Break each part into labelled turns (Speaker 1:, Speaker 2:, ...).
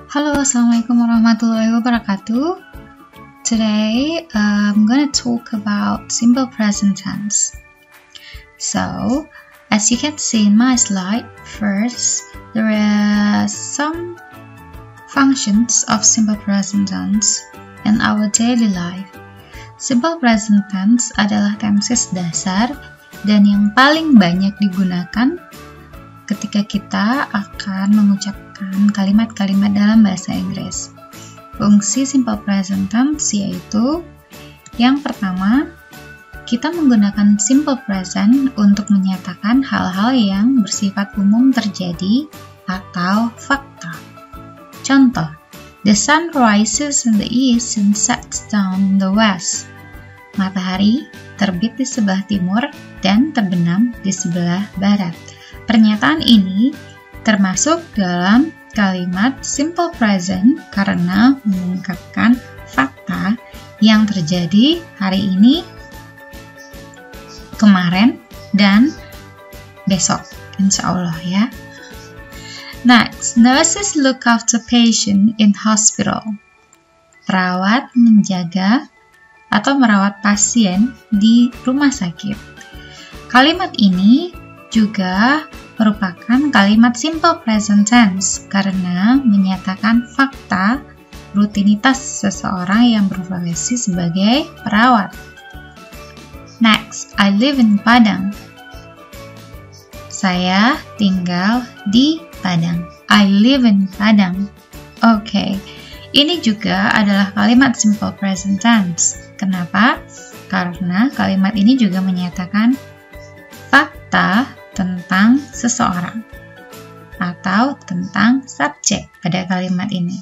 Speaker 1: Halo, Assalamualaikum warahmatullahi wabarakatuh. Today, I'm gonna talk about simple present tense. So, as you can see in my slide, first, there are some functions of simple present tense in our daily life. Simple present tense adalah tenses dasar dan yang paling banyak digunakan ketika kita akan mengucapkan kalimat-kalimat dalam bahasa Inggris. Fungsi simple present tense yaitu yang pertama, kita menggunakan simple present untuk menyatakan hal-hal yang bersifat umum terjadi atau fakta. Contoh, the sun rises in the east and sets down in the west. Matahari terbit di sebelah timur dan terbenam di sebelah barat. Pernyataan ini termasuk dalam kalimat simple present karena mengungkapkan fakta yang terjadi hari ini, kemarin, dan besok, insya Allah ya. Next, nurses look after patient in hospital. Perawat menjaga atau merawat pasien di rumah sakit. Kalimat ini juga merupakan kalimat simple present tense karena menyatakan fakta rutinitas seseorang yang berprofesi sebagai perawat. Next, I live in Padang. Saya tinggal di Padang. I live in Padang. Oke, ini juga adalah kalimat simple present tense. Kenapa? Karena kalimat ini juga menyatakan fakta tentang seseorang atau tentang subjek pada kalimat ini.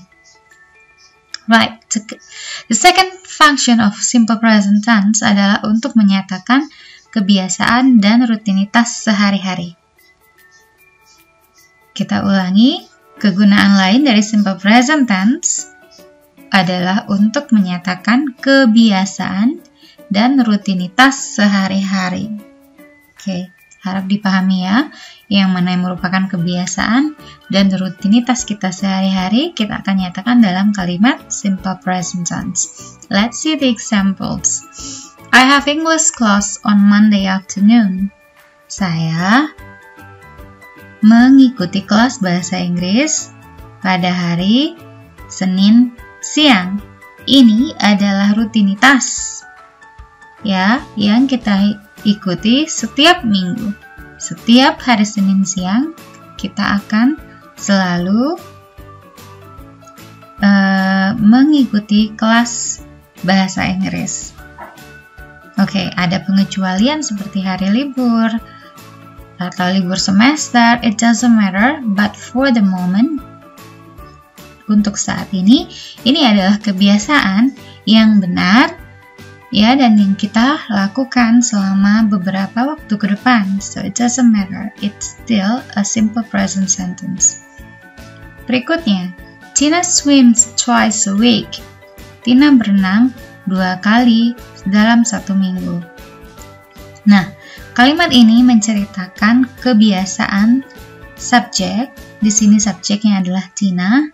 Speaker 1: Right, the second function of simple present tense adalah untuk menyatakan kebiasaan dan rutinitas sehari-hari. Kita ulangi, kegunaan lain dari simple present tense adalah untuk menyatakan kebiasaan dan rutinitas sehari-hari. Oke, harap dipahami ya, yang mana yang merupakan kebiasaan dan rutinitas kita sehari-hari kita akan nyatakan dalam kalimat simple present tense. Let's see the examples. I have English class on Monday afternoon. Saya mengikuti kelas bahasa Inggris pada hari Senin siang. Ini adalah rutinitas ya, yang kita ikuti setiap minggu. Setiap hari Senin siang kita akan selalu mengikuti kelas bahasa Inggris. Oke, ada pengecualian seperti hari libur atau libur semester, it doesn't matter, but for the moment, untuk saat ini adalah kebiasaan yang benar ya, dan yang kita lakukan selama beberapa waktu ke depan. So it doesn't matter, it's still a simple present sentence. Berikutnya, Tina swims twice a week. Tina berenang 2 kali dalam 1 minggu. Nah, kalimat ini menceritakan kebiasaan subjek. Di sini subjeknya adalah Tina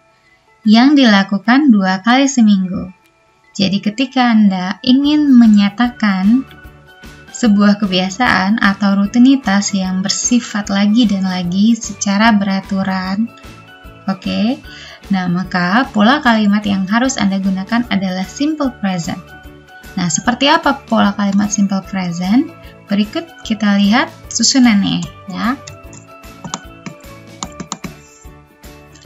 Speaker 1: yang dilakukan 2 kali seminggu. Jadi ketika Anda ingin menyatakan sebuah kebiasaan atau rutinitas yang bersifat lagi dan lagi secara beraturan, oke, nah maka pola kalimat yang harus Anda gunakan adalah simple present. Nah, seperti apa pola kalimat simple present? Berikut kita lihat susunannya ya.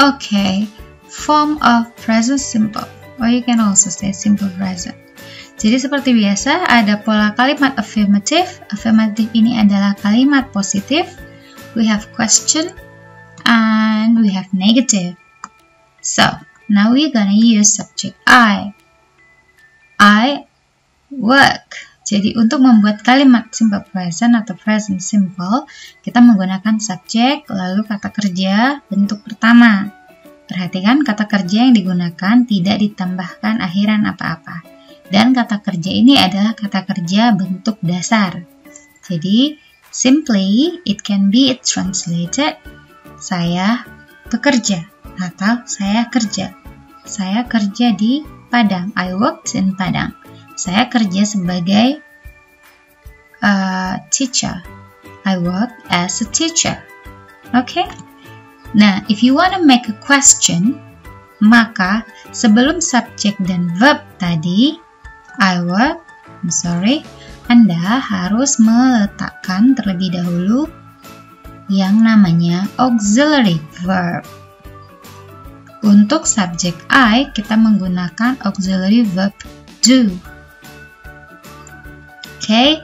Speaker 1: Oke, form of present simple. Or you can also say simple present. Jadi seperti biasa ada pola kalimat affirmative. Affirmative ini adalah kalimat positif. We have question and we have negative. So, now we're gonna use subject I. I work. Jadi untuk membuat kalimat simple present atau present simple, kita menggunakan subjek lalu kata kerja bentuk pertama. Perhatikan kata kerja yang digunakan tidak ditambahkan akhiran apa-apa. Dan kata kerja ini adalah kata kerja bentuk dasar. Jadi, simply, it can be translated, saya bekerja. atau saya kerja. Saya kerja di Padang. I worked in Padang. Saya kerja sebagai teacher. I work as a teacher. Okay? Nah, if you want to make a question, maka sebelum subjek dan verb tadi, Anda harus meletakkan terlebih dahulu yang namanya auxiliary verb. Untuk subjek I, kita menggunakan auxiliary verb do. Okay,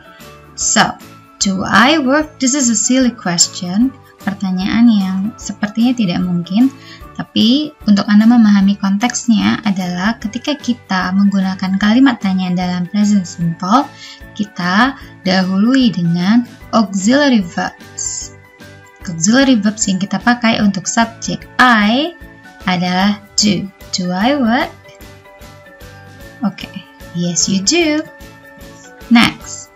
Speaker 1: so do I work? This is a silly question. Pertanyaan yang sepertinya tidak mungkin, tapi untuk Anda memahami konteksnya adalah ketika kita menggunakan kalimat tanya dalam present simple, kita dahului dengan auxiliary verbs. Auxiliary verbs yang kita pakai untuk subjek I adalah do. Do I work? Okay, yes you do. Next,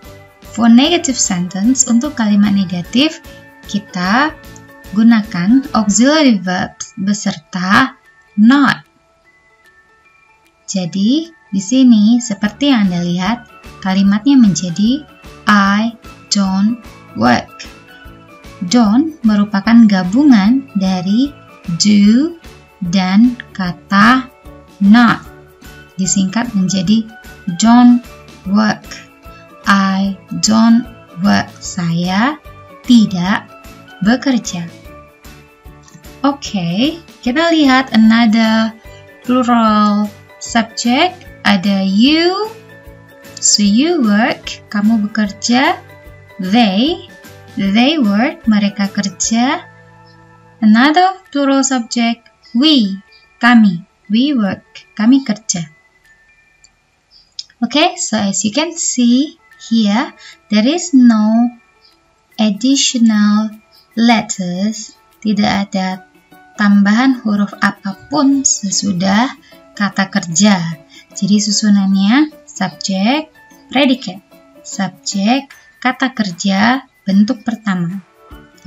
Speaker 1: for negative sentence, untuk kalimat negatif, kita gunakan auxiliary verbs beserta not. Jadi, di sini seperti yang Anda lihat, kalimatnya menjadi I don't work. Don't merupakan gabungan dari do dan kata not. Disingkat menjadi don't work. I don't work. Saya tidak bekerja. Oke, kita lihat another plural subject. Ada you. So you work, kamu bekerja. They work, mereka kerja. Another plural subject, we, kami. We work, kami kerja. Okay, so as you can see here, there is no additional letters, tidak ada tambahan huruf apapun sesudah kata kerja. Jadi susunannya subjek, predicate, subjek, kata kerja, bentuk pertama.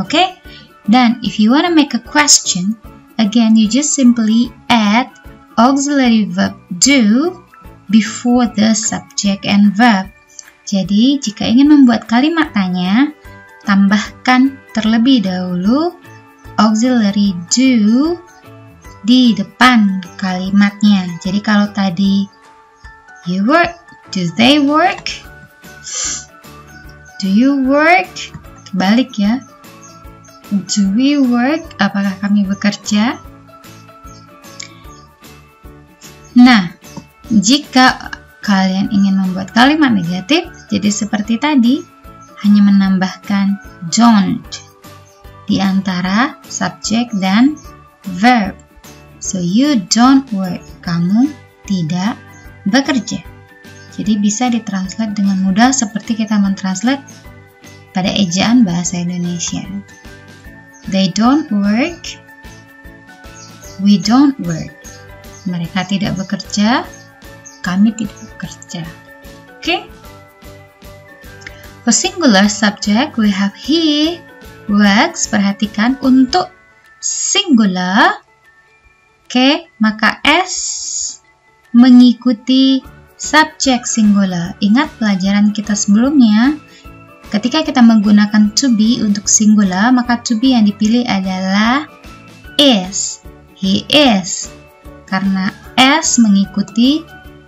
Speaker 1: Okay? Dan if you want to make a question, again you just simply add auxiliary verb do before the subject and verb. Jadi jika ingin membuat kalimat tanya, tambahkan terlebih dahulu auxiliary do di depan kalimatnya. Jadi kalau tadi you work, do they work? Do you work? Kebalik ya. Do we work? Apakah kami bekerja? Nah, jika kalian ingin membuat kalimat negatif, jadi seperti tadi, hanya menambahkan don't di antara subjek dan verb. So you don't work. Kamu tidak bekerja. Jadi bisa ditranslate dengan mudah seperti kita mentranslate pada ejaan bahasa Indonesia. They don't work. We don't work. Mereka tidak bekerja. Kami tidak bekerja. Okay? For singular subject, we have he works. Perhatikan untuk singular, okay, maka S mengikuti subjek singular. Ingat pelajaran kita sebelumnya, ketika kita menggunakan to be untuk singular, maka to be yang dipilih adalah is. He is. Karena S mengikuti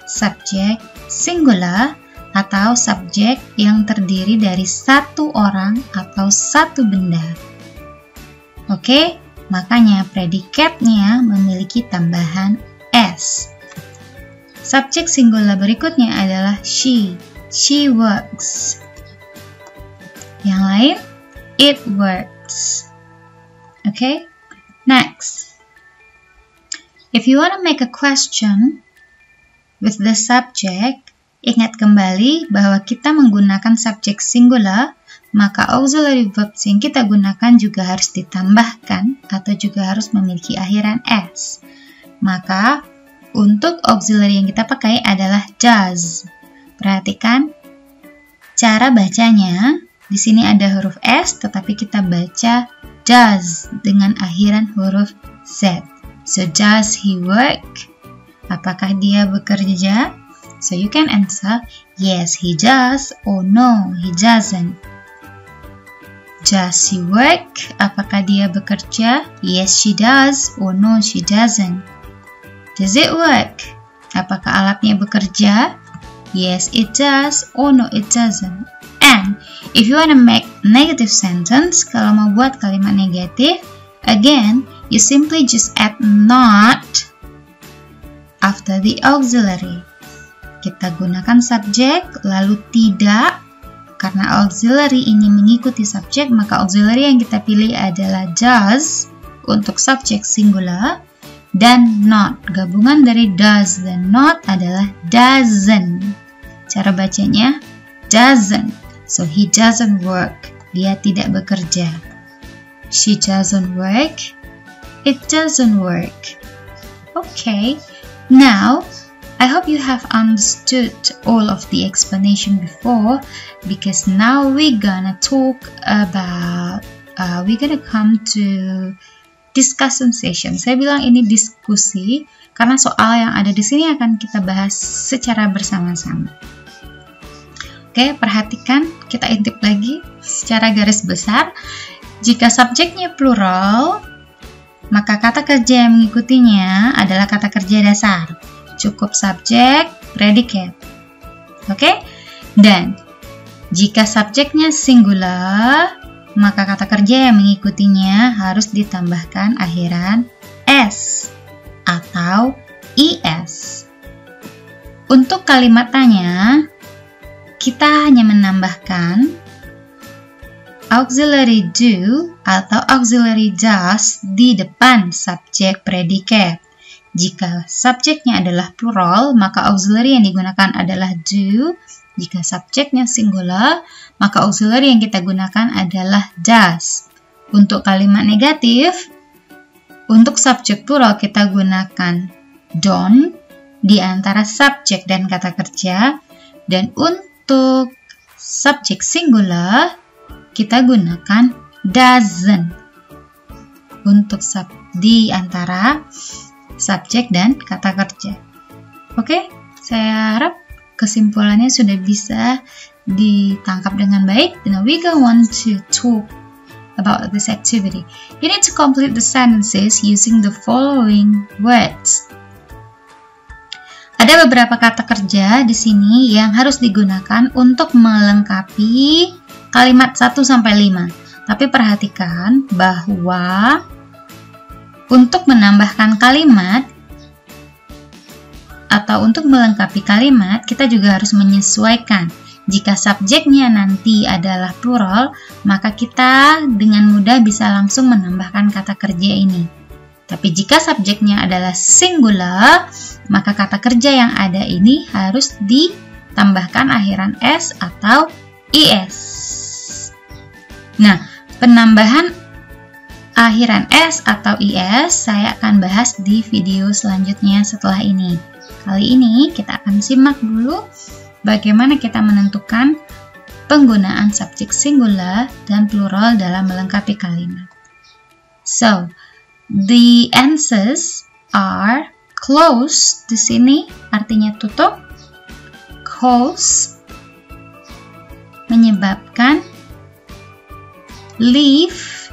Speaker 1: subjek singular atau subjek yang terdiri dari satu orang atau satu benda. Oke, makanya predicate-nya memiliki tambahan S. Subjek singular berikutnya adalah she. She works. Yang lain, it works. Okay, next. If you want to make a question with the subject, ingat kembali bahwa kita menggunakan subjek singular, maka auxiliary verbs yang kita gunakan juga harus ditambahkan atau juga harus memiliki akhiran S. Maka untuk auxiliary yang kita pakai adalah does. Perhatikan cara bacanya. Di sini ada huruf S, tetapi kita baca does dengan akhiran huruf Z. So does he work? Apakah dia bekerja? So you can answer yes he does or no he doesn't. Does she work? Apakah dia bekerja? Yes she does or no she doesn't. Does it work? Apakah alatnya bekerja? Yes it does or no it doesn't. And if you want to make negative sentence, kalau mau buat kalimat negatif, again you simply just add not after the auxiliary. Kita gunakan subjek, lalu tidak. Karena auxiliary ini mengikuti subjek, maka auxiliary yang kita pilih adalah does untuk subjek singular, dan not. Gabungan dari does dan not adalah doesn't. Cara bacanya doesn't. So he doesn't work. Dia tidak bekerja. She doesn't work. It doesn't work. Okay. Now, I hope you have understood all of the explanation before, because now we're gonna talk about, we're gonna come to discussion session. Saya bilang ini diskusi karena soal yang ada di sini akan kita bahas secara bersama-sama. Oke, perhatikan, kita intip lagi secara garis besar. Jika subjeknya plural, maka kata kerja yang mengikutinya adalah kata kerja dasar. Cukup subjek, predicate. Oke? Dan jika subjeknya singular, maka kata kerja yang mengikutinya harus ditambahkan akhiran s atau es. Untuk kalimat tanya, kita hanya menambahkan auxiliary do atau auxiliary does di depan subjek predicate. Jika subjeknya adalah plural, maka auxiliary yang digunakan adalah do. Jika subjeknya singular, maka auxiliary yang kita gunakan adalah does. Untuk kalimat negatif, untuk subjek plural kita gunakan don't di antara subjek dan kata kerja, dan untuk subjek singular kita gunakan doesn't untuk di antara subjek dan kata kerja. Oke, saya harap kesimpulannya sudah bisa ditangkap dengan baik. Now we go on to talk about this activity. You need to complete the sentences using the following words. Ada beberapa kata kerja di sini yang harus digunakan untuk melengkapi kalimat 1-5. Tapi perhatikan bahwa untuk menambahkan kalimat atau untuk melengkapi kalimat, kita juga harus menyesuaikan. Jika subjeknya nanti adalah plural, maka kita dengan mudah bisa langsung menambahkan kata kerja ini. Tapi jika subjeknya adalah singular, maka kata kerja yang ada ini harus ditambahkan akhiran s atau es. Nah, penambahan akhiran s atau is saya akan bahas di video selanjutnya setelah ini. Kali ini kita akan simak dulu bagaimana kita menentukan penggunaan subjek singular dan plural dalam melengkapi kalimat. So, the answers are close di sini artinya tutup, cause menyebabkan, live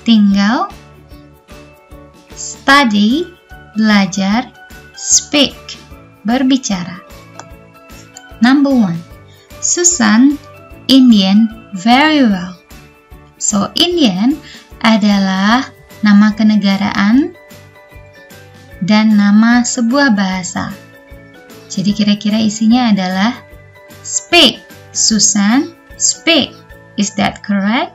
Speaker 1: tinggal, study belajar, speak berbicara. Number 1, Susan Indian very well. So Indian adalah nama kenegaraan dan nama sebuah bahasa. Jadi kira-kira isinya adalah speak. Susan speak. Is that correct?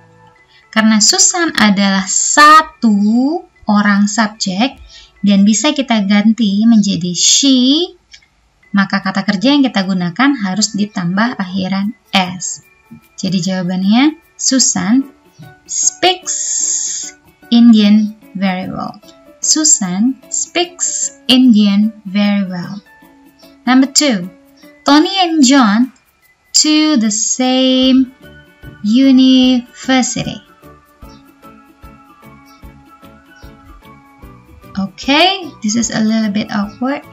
Speaker 1: Karena Susan adalah satu orang subjek dan bisa kita ganti menjadi she, maka kata kerja yang kita gunakan harus ditambah akhiran s. Jadi jawabannya Susan speaks Indian very well. Susan speaks Indian very well. Number 2, Tony and John to the same university. Okay, this is a little bit awkward.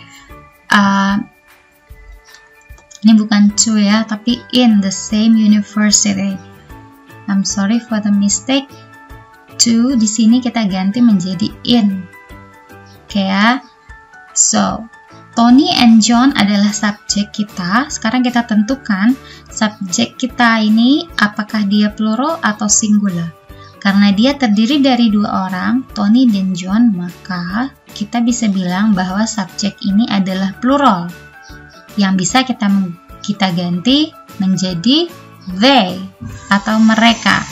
Speaker 1: Ini bukan to ya, tapi in the same university. I'm sorry for the mistake. To di sini kita ganti menjadi in. Oke ya. So, Tony and John adalah subjek kita. Sekarang kita tentukan subjek kita ini apakah dia plural atau singular. Karena dia terdiri dari dua orang, Tony dan John, maka kita bisa bilang bahwa subjek ini adalah plural. Yang bisa kita ganti menjadi they atau mereka.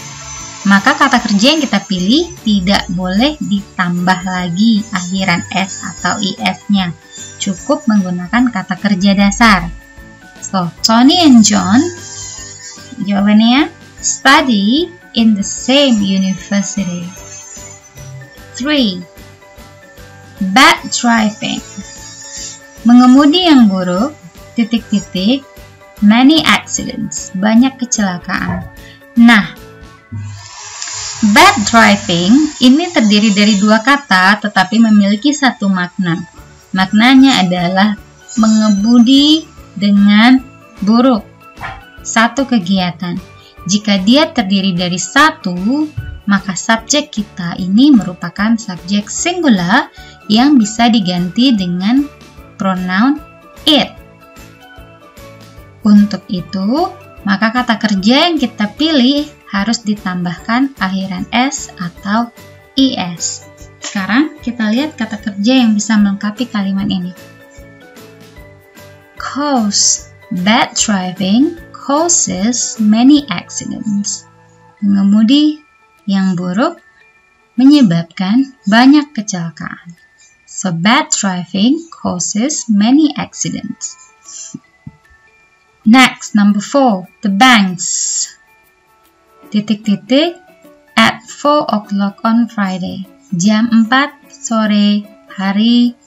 Speaker 1: Maka kata kerja yang kita pilih tidak boleh ditambah lagi akhiran s atau is-nya. Cukup menggunakan kata kerja dasar. So, Tony and John, jawabannya study in the same university. 3. Bad driving. Mengemudi yang buruk, many accidents, banyak kecelakaan. Nah, bad driving ini terdiri dari dua kata tetapi memiliki satu makna. Maknanya adalah mengemudi dengan buruk. Satu kegiatan. Jika dia terdiri dari satu, maka subjek kita ini merupakan subjek singular yang bisa diganti dengan pronoun it. Untuk itu, maka kata kerja yang kita pilih harus ditambahkan akhiran s atau is. Sekarang kita lihat kata kerja yang bisa melengkapi kalimat ini. Cause bad driving causes many accidents. Mengemudi yang buruk menyebabkan banyak kecelakaan. So bad driving causes many accidents. Next, number 4, the banks. At 4 o'clock on Friday. Jam 4 sore hari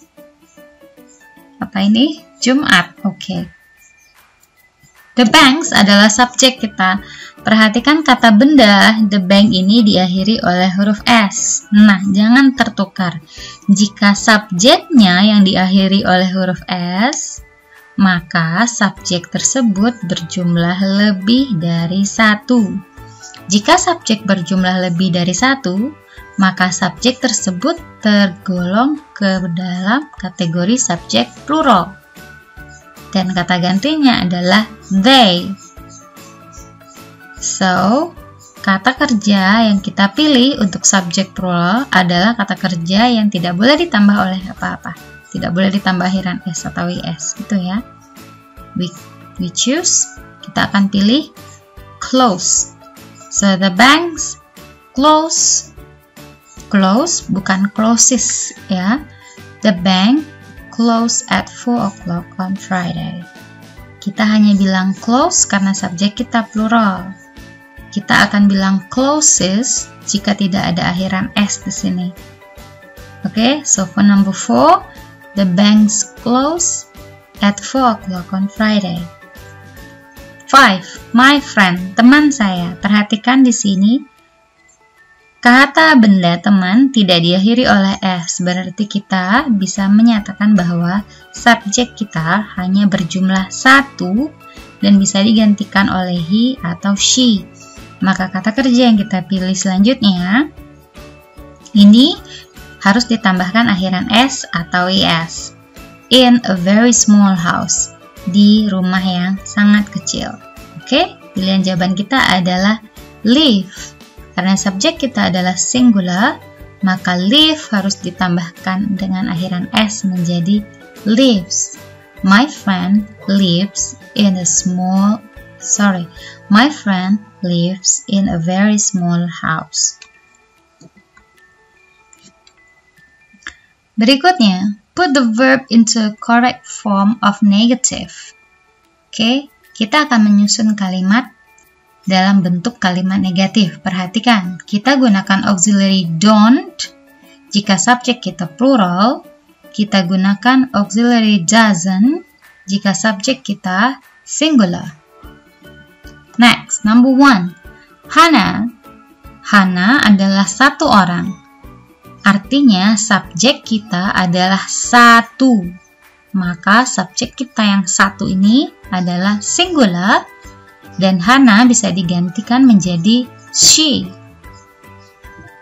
Speaker 1: apa ini? Jumat. Oke. The banks adalah subjek kita. Perhatikan kata benda the bank ini diakhiri oleh huruf S. Nah, jangan tertukar. Jika subjeknya yang diakhiri oleh huruf S, maka subjek tersebut berjumlah lebih dari satu. Jika subjek berjumlah lebih dari satu, maka subjek tersebut tergolong ke dalam kategori subjek plural. Dan kata gantinya adalah they. So, kata kerja yang kita pilih untuk subjek plural adalah kata kerja yang tidak boleh ditambah oleh apa-apa. Tidak boleh ditambah akhiran s atau is, gitu ya. We choose, kita akan pilih close. So, the banks close. Close, bukan closes ya. The bank close at 4 o'clock on Friday. Kita hanya bilang close karena subjek kita plural. Kita akan bilang closes jika tidak ada akhiran s di sini. Okay, so for number 4, the banks close at 4 o'clock on Friday. 5. My friend, teman saya. Perhatikan di sini. Kata benda teman tidak diakhiri oleh s, berarti kita bisa menyatakan bahwa subjek kita hanya berjumlah satu dan bisa digantikan oleh he atau she. Maka kata kerja yang kita pilih selanjutnya, ini harus ditambahkan akhiran s atau is. In a very small house, di rumah yang sangat kecil. Oke, pilihan jawaban kita adalah live. Karena subjek kita adalah singular, maka live harus ditambahkan dengan akhiran s menjadi lives. My friend lives in a very small house. Berikutnya, put the verb into a correct form of negative. Oke, kita akan menyusun kalimat dalam bentuk kalimat negatif. Perhatikan, kita gunakan auxiliary don't. Jika subjek kita plural, kita gunakan auxiliary doesn't. Jika subjek kita singular. Next, number 1. Hannah adalah satu orang. Artinya subjek kita adalah satu. Maka subjek kita yang satu ini adalah singular dan Hana bisa digantikan menjadi she.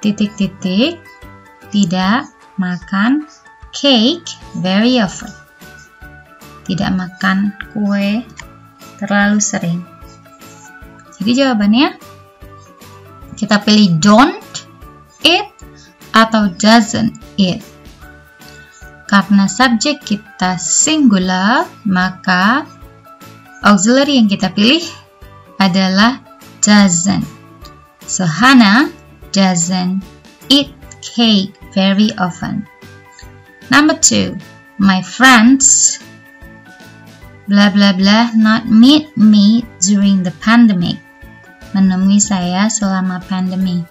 Speaker 1: Titik-titik, tidak makan cake very often. Tidak makan kue terlalu sering. Jadi jawabannya kita pilih don't eat atau doesn't eat. Karena subjek kita singular, maka auxiliary yang kita pilih adalah doesn't. So Hana doesn't eat cake very often. Number 2, my friends blah blah blah not meet me during the pandemic. Menemui saya selama pandemi.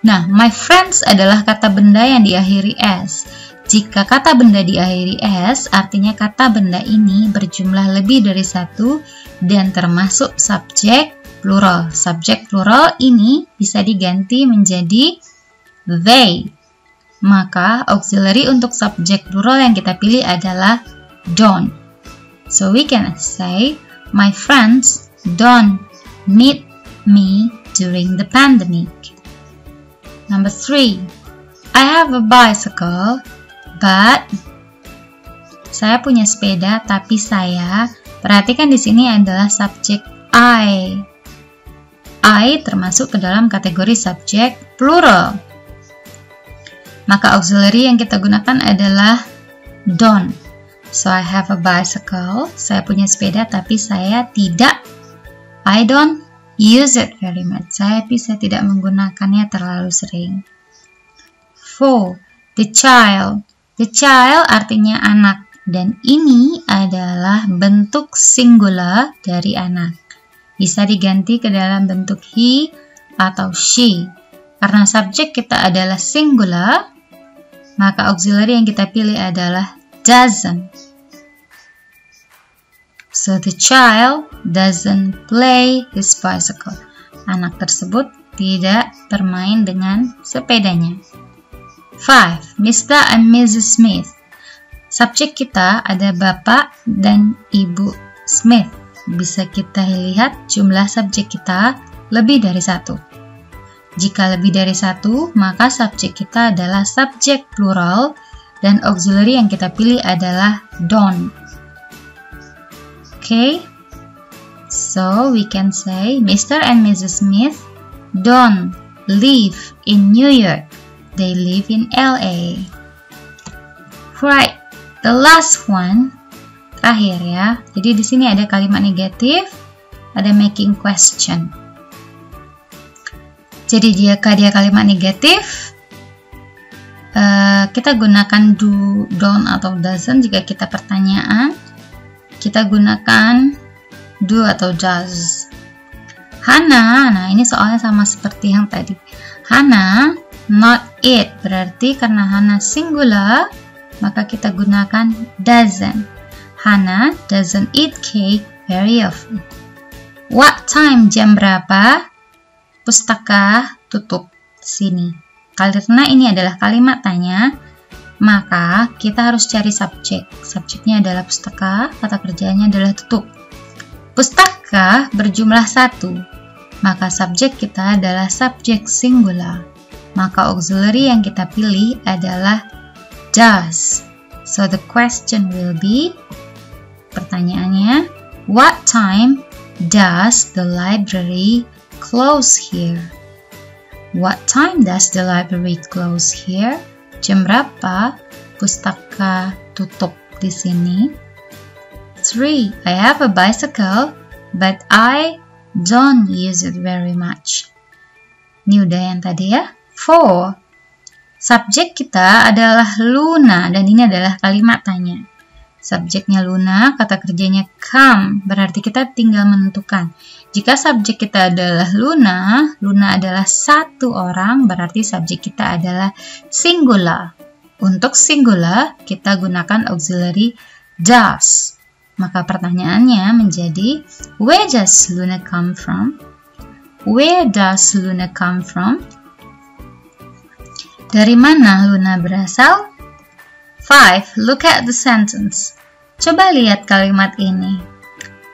Speaker 1: Nah, my friends adalah kata benda yang diakhiri s. Jika kata benda diakhiri s, artinya kata benda ini berjumlah lebih dari satu dan termasuk subjek plural. Subjek plural ini bisa diganti menjadi they. Maka auxiliary untuk subjek plural yang kita pilih adalah don't. So we can say, my friends don't meet me during the pandemic. Number 3, I have a bicycle, but saya punya sepeda, tapi saya, perhatikan di sini adalah subjek I. I termasuk ke dalam kategori subjek plural. Maka auxiliary yang kita gunakan adalah don't. So I have a bicycle. Saya punya sepeda, tapi saya tidak. I don't use it very much. Saya tidak menggunakannya terlalu sering. 4. The child. The child artinya anak. Dan ini adalah bentuk singular dari anak. Bisa diganti ke dalam bentuk he atau she. Karena subjek kita adalah singular, maka auxiliary yang kita pilih adalah doesn't. So the child doesn't play his bicycle. Anak tersebut tidak bermain dengan sepedanya. 5. Mr. and Mrs. Smith. Subjek kita ada Bapak dan Ibu Smith. Bisa kita lihat jumlah subjek kita lebih dari satu. Jika lebih dari satu, maka subjek kita adalah subjek plural dan auxiliary yang kita pilih adalah don't. Okay, so we can say Mr. and Mrs. Smith don't live in New York. They live in LA. Right, the last one, terakhir ya. Jadi di sini ada kalimat negatif, ada making question. Jadi jika dia kalimat negatif, kita gunakan do, don't, atau doesn't. Jika kita pertanyaan, kita gunakan do atau does. Hana, nah ini soalnya sama seperti yang tadi. Hana not eat, berarti karena Hana singular, maka kita gunakan doesn't. Hana doesn't eat cake very often. What time, jam berapa? Pustaka tutup sini. Karena ini adalah kalimat tanya, maka kita harus cari subjek. Subjeknya adalah pustaka, kata kerjanya adalah tutup. Pustaka berjumlah satu, maka subjek kita adalah subjek singular. Maka auxiliary yang kita pilih adalah does. So the question will be, pertanyaannya, what time does the library close here? What time does the library close here? Jam berapa pustaka tutup di sini? 3. I have a bicycle, but I don't use it very much. Ini udah yang tadi ya. 4. Subjek kita adalah Luna, dan ini adalah kalimat tanya. Subjeknya Luna, kata kerjanya come, berarti kita tinggal menentukan. Jika subjek kita adalah Luna, Luna adalah satu orang, berarti subjek kita adalah singular. Untuk singular, kita gunakan auxiliary does. Maka pertanyaannya menjadi, where does Luna come from? Where does Luna come from? Dari mana Luna berasal? 5. Look at the sentence. Coba lihat kalimat ini.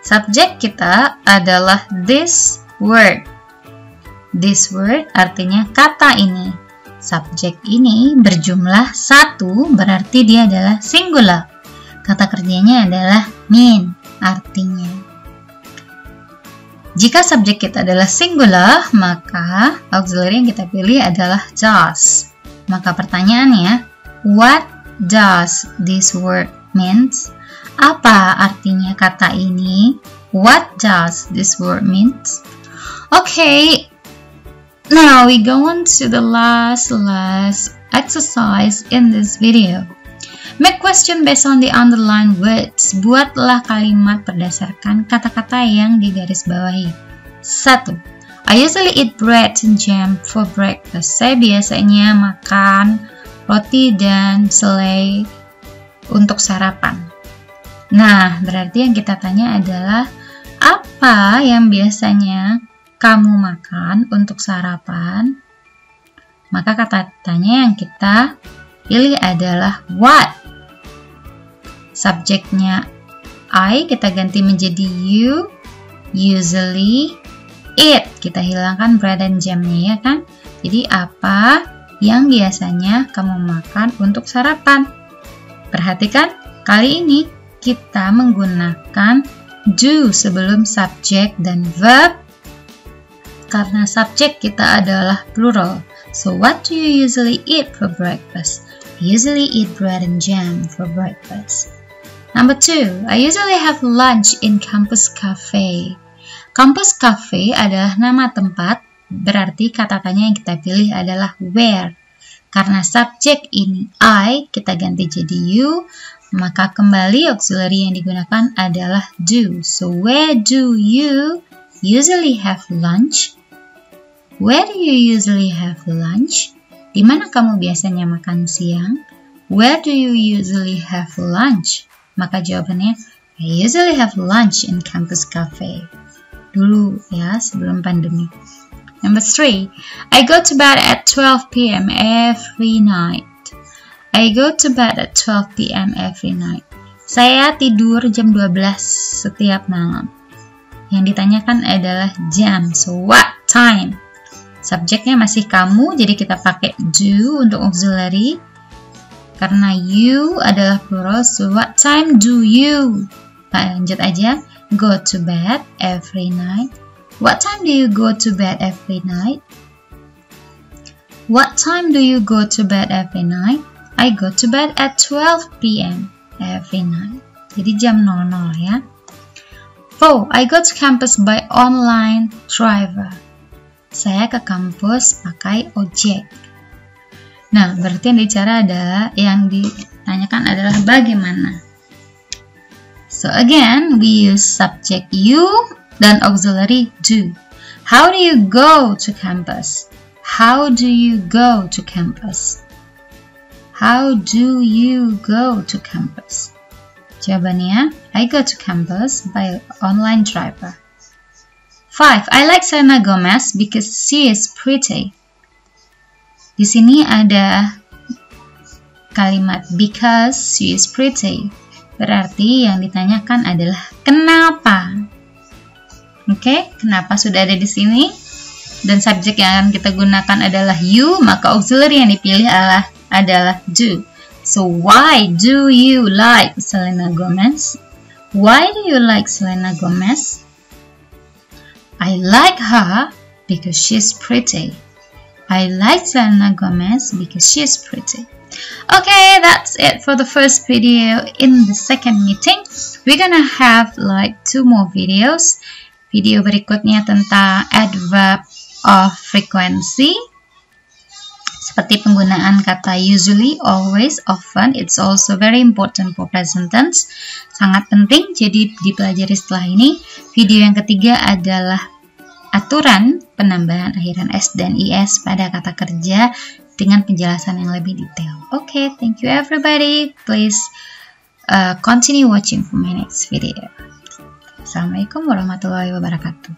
Speaker 1: Subjek kita adalah this word. This word artinya kata ini. Subjek ini berjumlah 1, berarti dia adalah singular. Kata kerjanya adalah mean, artinya. Jika subjek kita adalah singular, maka auxiliary yang kita pilih adalah does. Maka pertanyaannya, what does this word means? Apa artinya kata ini? What does this word means? Okay, now we go on to the last exercise in this video. Make question based on the underlined words. Buatlah kalimat berdasarkan kata-kata yang digarisbawahi. 1. I usually eat bread and jam for breakfast. Saya biasanya makan roti dan selai untuk sarapan. Nah, berarti yang kita tanya adalah apa yang biasanya kamu makan untuk sarapan? Maka kata-katanya yang kita pilih adalah what. Subjeknya I kita ganti menjadi you. Usually eat, kita hilangkan bread and jamnya, ya kan? Jadi apa yang biasanya kamu makan untuk sarapan? Perhatikan, kali ini kita menggunakan do sebelum subjek dan verb karena subjek kita adalah plural. So what do you usually eat for breakfast? I usually eat bread and jam for breakfast. Number 2, I usually have lunch in campus cafe. Campus cafe adalah nama tempat, berarti kata-katanya yang kita pilih adalah where. Karena subjek ini I, kita ganti jadi you, maka kembali auxiliary yang digunakan adalah do. So where do you usually have lunch? Where do you usually have lunch? Di mana kamu biasanya makan siang? Where do you usually have lunch? Maka jawabannya, I usually have lunch in campus cafe. Dulu ya, sebelum pandemi. Number 3, I go to bed at 12 p.m. every night. I go to bed at 12 p.m. every night. Saya tidur jam 12 setiap malam. Yang ditanyakan adalah jam. So what time? Subjeknya masih kamu, jadi kita pakai do untuk auxiliary. Karena you adalah plural, so what time do you? Lanjut aja. Go to bed every night. What time do you go to bed every night? What time do you go to bed every night? I go to bed at 12 p.m. every night. Jadi jam 00 ya. 4. I go to campus by online driver. Saya ke kampus pakai ojek. Nah, berarti yang ditanyakan adalah bagaimana. So again, we use subject you dan auxiliary do. How do you go to campus? How do you go to campus? How do you go to campus? Jawabannya, I go to campus by online driver. 5. I like Selena Gomez because she is pretty. Di sini ada kalimat because she is pretty. Berarti yang ditanyakan adalah kenapa. Oke, kenapa sudah ada di sini? Dan subjek yang akan kita gunakan adalah you, maka auxiliary yang dipilih adalah do. So why do you like Selena Gomez? Why do you like Selena Gomez? I like her because she's pretty. I like Selena Gomez because she's pretty. Okay, that's it for the first video. In the second meeting, we're gonna have like 2 more videos. Video berikutnya tentang adverb of frequency, seperti penggunaan kata usually, always, often. It's also very important for present tense. Sangat penting, jadi dipelajari setelah ini. Video yang ketiga adalah aturan penambahan akhiran S dan IS pada kata kerja dengan penjelasan yang lebih detail. Okay, thank you everybody. Please continue watching for my next video. Assalamualaikum warahmatullahi wabarakatuh.